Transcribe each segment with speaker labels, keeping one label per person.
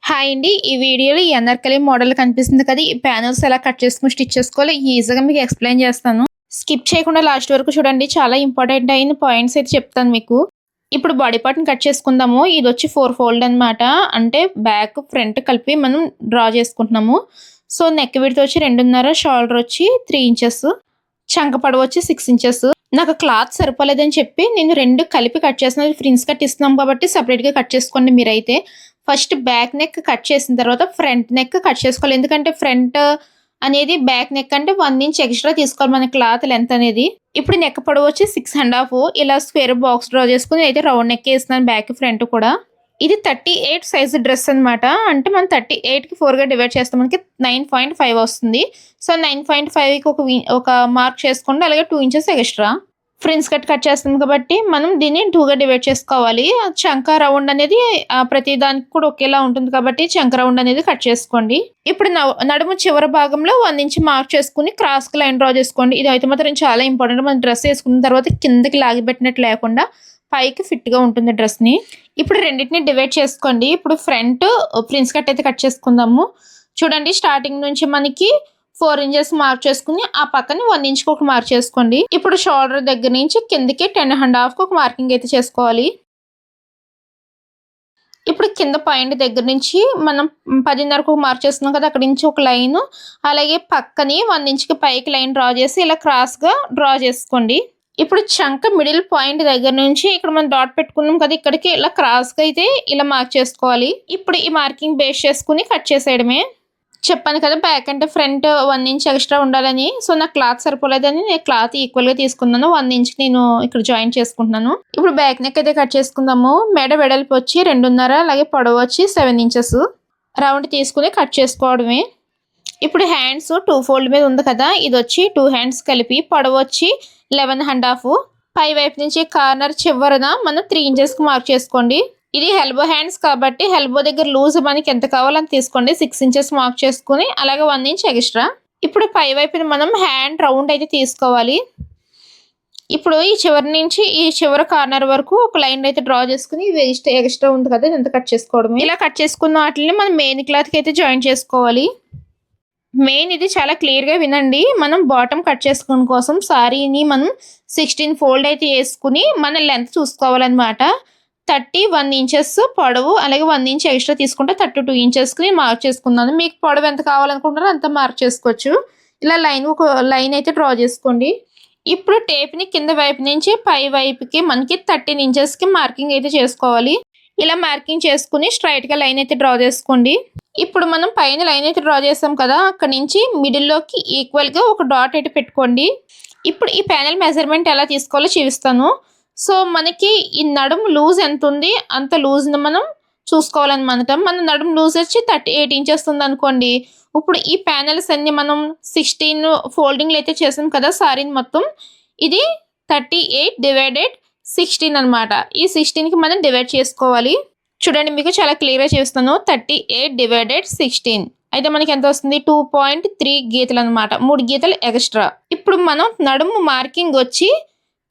Speaker 1: Hi అండి. ఈ వీడియోలో ఈ అనార్కలి మోడల్ కనిపిస్తుంది కదా! ఈ ప్యానెల్స్ ఎలా కట్ చేసుకొని స్టిచ్ చేసుకోవాలో ఈజీగా మీకు ఎక్స్‌ప్లెయిన్ చేస్తాను. స్కిప్ చేయకుండా లాస్ట్ వరకు చూడండి. చాలా ఇంపార్టెంట్ అయిన పాయింట్స్ అయితే చెప్తాను మీకు. ఇప్పుడు బాడీ పార్ట్‌ని కట్ చేసుకుందాము. ఇదొచ్చి 4 ఫోల్డ్ అనమాట. అంటే బ్యాక్, ఫ్రంట్ కలిపి మనం డ్రా చేసుకుంటున్నాము. సో, నెక్ విడ్త్ వచ్చి 2.5, షోల్డర్ వచ్చి 3 ఇంచెస్, చంక పొడవు వచ్చి 6 ఇంచెస్. నాకు క్లాత్ సరిపోలేదని చెప్పి నేను 2 కలిపి కట్ చేస్తున్నాను. ఫ్రిన్స్ కట్ ఇస్తున్నాం కాబట్టి సెపరేట్‌గా కట్ చేసుకోండి మీరైతే. ఫస్ట్ బ్యాక్ నెక్ కట్ చేసిన తర్వాత ఫ్రంట్ నెక్ కట్ చేసుకోవాలి. ఎందుకంటే ఫ్రంట్ అనేది బ్యాక్ నెక్ అంటే 1 ఇంచ్ ఎక్స్ట్రా తీసుకోవాలి మన క్లాత్ లెంత్ అనేది. ఇప్పుడు నెక్ పొడవు వచ్చి 6.5 ఇలా స్క్వేర్ బాక్స్ డ్రా చేసుకుని అయితే రౌండ్ నెక్ వేస్తున్నాను బ్యాక్ ఫ్రంట్ కూడా. ఇది 38 సైజ్ డ్రెస్ అనమాట. అంటే మనం 38కి 4గా డివైడ్ చేస్తాం. మనకి 9.5 వస్తుంది. సో 9.5కి ఒక మార్క్ చేసుకోండి. అలాగే 2 ఇంచెస్ ఎక్స్ట్రా. ఫ్రిన్స్ కట్ చేస్తాం కాబట్టి మనం దీన్ని 2గా డివైడ్ చేసుకోవాలి. చంక రౌండ్ అనేది ప్రతి దానికి కూడా ఒకేలా ఉంటుంది కాబట్టి చంక రౌండ్ అనేది కట్ చేసుకోండి. ఇప్పుడు నడుము చివరి భాగంలో 1 ఇంచ్ మార్క్ చేసుకుని క్రాస్కి లైన్ డ్రా చేసుకోండి. ఇది అయితే మాత్రం చాలా ఇంపార్టెంట్. మనం డ్రెస్ వేసుకున్న తర్వాత కిందకి లాగిపెట్టినట్టు లేకుండా పైకి ఫిట్గా ఉంటుంది డ్రెస్ని. ఇప్పుడు రెండింటిని డివైడ్ చేసుకోండి. ఇప్పుడు ఫ్రంట్ ఫ్రిన్స్ కట్ అయితే కట్ చేసుకుందాము. చూడండి, స్టార్టింగ్ నుంచి మనకి 4 ఇంచెస్ మార్క్ చేసుకుని ఆ పక్కన 1 ఇంచ్కి ఒక మార్క్ చేసుకోండి. ఇప్పుడు షోల్డర్ దగ్గర నుంచి కిందకి 10.5కి ఒక మార్కింగ్ అయితే చేసుకోవాలి. ఇప్పుడు కింద పాయింట్ దగ్గర నుంచి మనం 10.5కి ఒక మార్క్ చేస్తున్నాం కదా, అక్కడి నుంచి ఒక లైన్, అలాగే పక్కని 1 ఇంచ్కి పైకి లైన్ డ్రా చేసి ఇలా క్రాస్గా డ్రా చేసుకోండి. ఇప్పుడు చంక మిడిల్ పాయింట్ దగ్గర నుంచి ఇక్కడ మనం డాట్ పెట్టుకున్నాం కదా, ఇక్కడికి ఇలా క్రాస్గా అయితే ఇలా మార్క్ చేసుకోవాలి. ఇప్పుడు ఈ మార్కింగ్ బేస్ చేసుకుని కట్ చేసేయడమే. చెప్పాను కదా బ్యాక్ అంటే ఫ్రంట్ 1 ఇంచ్ ఎక్స్ట్రా ఉండాలని. సో నాకు క్లాత్ సరిపోలేదని నేను క్లాత్ ఈక్వల్గా తీసుకున్నాను. 1 ఇంచ్కి నేను ఇక్కడ జాయిన్ చేసుకుంటున్నాను. ఇప్పుడు బ్యాక్ నెక్ అయితే కట్ చేసుకుందాము. మెడ వెడల్పు వచ్చి 2.5, అలాగే పొడవు వచ్చి 7 ఇంచెస్ రౌండ్ తీసుకుని కట్ చేసుకోవడమే. ఇప్పుడు హ్యాండ్స్ 2 ఫోల్డ్ మీద ఉంది కదా, ఇది వచ్చి 2 హ్యాండ్స్ కలిపి పొడవు వచ్చి 11.5, పై వైపు నుంచి కార్నర్ చివరన మనం 3 ఇంచెస్కి మార్క్ చేసుకోండి. ఇది ఎల్బో హ్యాండ్స్ కాబట్టి ఎల్బో దగ్గర లూజ్ మనకి ఎంత కావాలని తీసుకోండి. 6 ఇంచెస్ మార్క్ చేసుకుని అలాగే 1 ఇంచ్ ఎక్స్ట్రా. ఇప్పుడు పై వైపున మనం హ్యాండ్ రౌండ్ అయితే తీసుకోవాలి. ఇప్పుడు ఈ చివరి నుంచి ఈ చివరి కార్నర్ వరకు ఒక లైన్ అయితే డ్రా చేసుకుని ఎక్స్ట్రా ఉంది కదా, ఇదంతా కట్ చేసుకోవడం. ఇలా కట్ చేసుకున్న వాటిని మనం మెయిన్ క్లాత్కి అయితే జాయిన్ చేసుకోవాలి. మెయిన్ ఇది చాలా క్లియర్గా వినండి. మనం బాటమ్ కట్ చేసుకునే కోసం సారీని మనం 16 ఫోల్డ్ అయితే వేసుకుని మన లెంత్ చూసుకోవాలన్నమాట. 31 ఇంచెస్ పొడవు, అలాగే 1 ఇంచ్ ఎక్స్ట్రా తీసుకుంటే 32 ఇంచెస్కి మార్క్ చేసుకున్నాను. మీకు పొడవు ఎంత కావాలనుకుంటారో అంత మార్క్ చేసుకోవచ్చు. ఇలా ఒక లైన్ అయితే డ్రా చేసుకోండి. ఇప్పుడు టేప్ని కింద వైపు నుంచి పై వైపుకి మనకి 13 ఇంచెస్కి మార్కింగ్ అయితే చేసుకోవాలి. ఇలా మార్కింగ్ చేసుకుని స్ట్రైట్గా లైన్ అయితే డ్రా చేసుకోండి. ఇప్పుడు మనం పైన లైన్ అయితే డ్రా చేస్తాం కదా, అక్కడ నుంచి మిడిల్లోకి ఈక్వల్గా ఒక డాట్ అయితే పెట్టుకోండి. ఇప్పుడు ఈ ప్యానెల్ మెజర్మెంట్ ఎలా తీసుకోవాలో చూపిస్తాను. సో మనకి ఈ నడుము లూజ్ ఎంత ఉంది అంత లూజ్ని మనం చూసుకోవాలన్నమాట. మన నడుము లూజ్ వచ్చి 38 ఇంచెస్ ఉంది అనుకోండి. ఇప్పుడు ఈ ప్యానెల్స్ అన్ని మనం 16 ఫోల్డింగ్లు అయితే చేసాం కదా సారీని మొత్తం, ఇది 38 డివైడెడ్ 16 అనమాట. ఈ 16కి మనం డివైడ్ చేసుకోవాలి. చూడండి, మీకు చాలా క్లియర్గా చూస్తాను. 38 డివైడెడ్ 16 అయితే మనకి ఎంత వస్తుంది? 2.3 గీతలు అనమాట. 3 గీతలు ఎక్స్ట్రా. ఇప్పుడు మనం నడుము మార్కింగ్ వచ్చి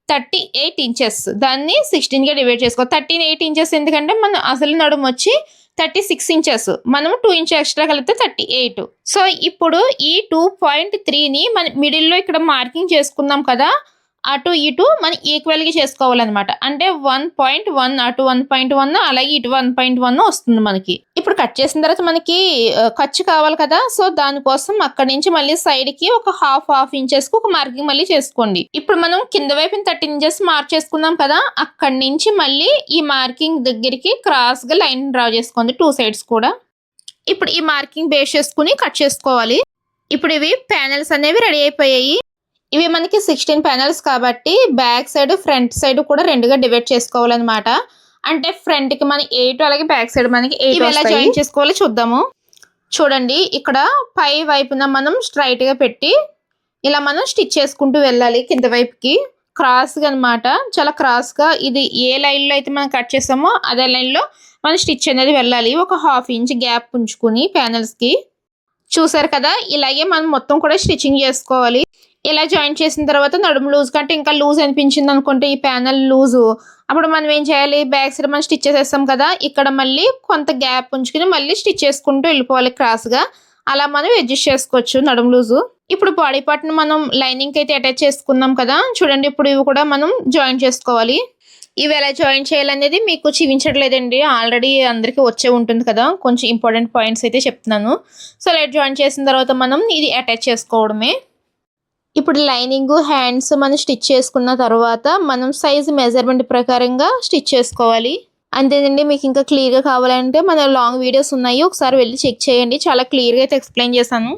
Speaker 1: 38 ఇంచెస్, దాన్ని 16గా డివైడ్ చేసుకో. 38 ఇంచెస్ ఎందుకంటే మన అసలు నడుము వచ్చి 36 ఇంచెస్, మనము 2 ఇంచ్ ఎక్స్ట్రా కలిపితే 38. సో ఇప్పుడు ఈ 2.3ని మన మిడిల్లో ఇక్కడ మార్కింగ్ చేసుకుందాం కదా, అటు ఇటు మనం ఈక్వల్గా చేసుకోవాలన్నమాట. అంటే 1.1 అటు 1.1 అలాగే ఇటు 1.1 వస్తుంది మనకి. ఇప్పుడు కట్ చేసిన తర్వాత మనకి ఖర్చు కావాలి కదా, సో దానికోసం అక్కడి నుంచి మళ్ళీ సైడ్కి ఒక హాఫ్ ఇంచెస్కి ఒక మార్కింగ్ మళ్ళీ చేసుకోండి. ఇప్పుడు మనం కింద వైపు 13 ఇంచెస్ మార్క్ చేసుకుందాం కదా, అక్కడి నుంచి మళ్ళీ ఈ మార్కింగ్ దగ్గరికి క్రాస్గా లైన్ డ్రా చేసుకోండి 2 సైడ్స్ కూడా. ఇప్పుడు ఈ మార్కింగ్ బేస్ చేసుకుని కట్ చేసుకోవాలి. ఇప్పుడు ఇవి ప్యానెల్స్ అనేవి రెడీ అయిపోయాయి. ఇవి మనకి 16 ప్యానెల్స్ కాబట్టి బ్యాక్ సైడ్ ఫ్రంట్ సైడ్ కూడా 2గా డివైడ్ చేసుకోవాలన్నమాట. అంటే ఫ్రంట్ కి మనకి 8, అలాగే బ్యాక్ సైడ్ మనకి 8. ఎలా జాయిన్ చేసుకోవాలో చూద్దాము. చూడండి, ఇక్కడ పై వైపున మనం స్ట్రైట్ గా పెట్టి ఇలా మనం స్టిచ్ చేసుకుంటూ వెళ్ళాలి కింద వైపుకి క్రాస్గా అనమాట. చాలా క్రాస్గా ఇది ఏ లైన్ లో అయితే మనం కట్ చేసామో అదే లైన్ లో మనం స్టిచ్ అనేది వెళ్ళాలి. ఒక హాఫ్ ఇంచ్ గ్యాప్ ఉంచుకుని ప్యానెల్స్ కి. చూసారు కదా, ఇలాగే మనం మొత్తం కూడా స్టిచ్చింగ్ చేసుకోవాలి. ఇలా జాయిన్ చేసిన తర్వాత నడుము లూజ్ కంటే ఇంకా లూజ్ అనిపించింది అనుకుంటే ఈ ప్యానెల్ లూజు, అప్పుడు మనం ఏం చేయాలి, బ్యాక్ సైడ్ మనం స్టిచ్ చేసేస్తాం కదా, ఇక్కడ మళ్ళీ కొంత గ్యాప్ ఉంచుకుని మళ్ళీ స్టిచ్ చేసుకుంటూ వెళ్ళిపోవాలి క్రాస్గా. అలా మనం అడ్జస్ట్ చేసుకోవచ్చు నడుము లూజు. ఇప్పుడు బాడీ పార్ట్ని మనం లైనింగ్కి అయితే అటాచ్ చేసుకున్నాం కదా, చూడండి ఇప్పుడు ఇవి కూడా మనం జాయిన్ చేసుకోవాలి. ఇవి ఎలా జాయిన్ చేయాలనేది మీకు చూపించట్లేదండి, ఆల్రెడీ అందరికీ వచ్చే ఉంటుంది కదా, కొంచెం ఇంపార్టెంట్ పాయింట్స్ అయితే చెప్తున్నాను. సో ఇలా జాయిన్ చేసిన తర్వాత మనం ఇది అటాచ్ చేసుకోవడమే. ఇప్పుడు లైనింగ్ హ్యాండ్స్ మనం స్టిచ్ చేసుకున్న తర్వాత మనం సైజ్ మెజర్మెంట్ ప్రకారంగా స్టిచ్ చేసుకోవాలి. అంతేనండి. మీకు ఇంకా క్లియర్గా కావాలంటే మన లాంగ్ వీడియోస్ ఉన్నాయి, ఒకసారి వెళ్ళి చెక్ చేయండి, చాలా క్లియర్గా అయితే ఎక్స్ప్లెయిన్ చేశాను.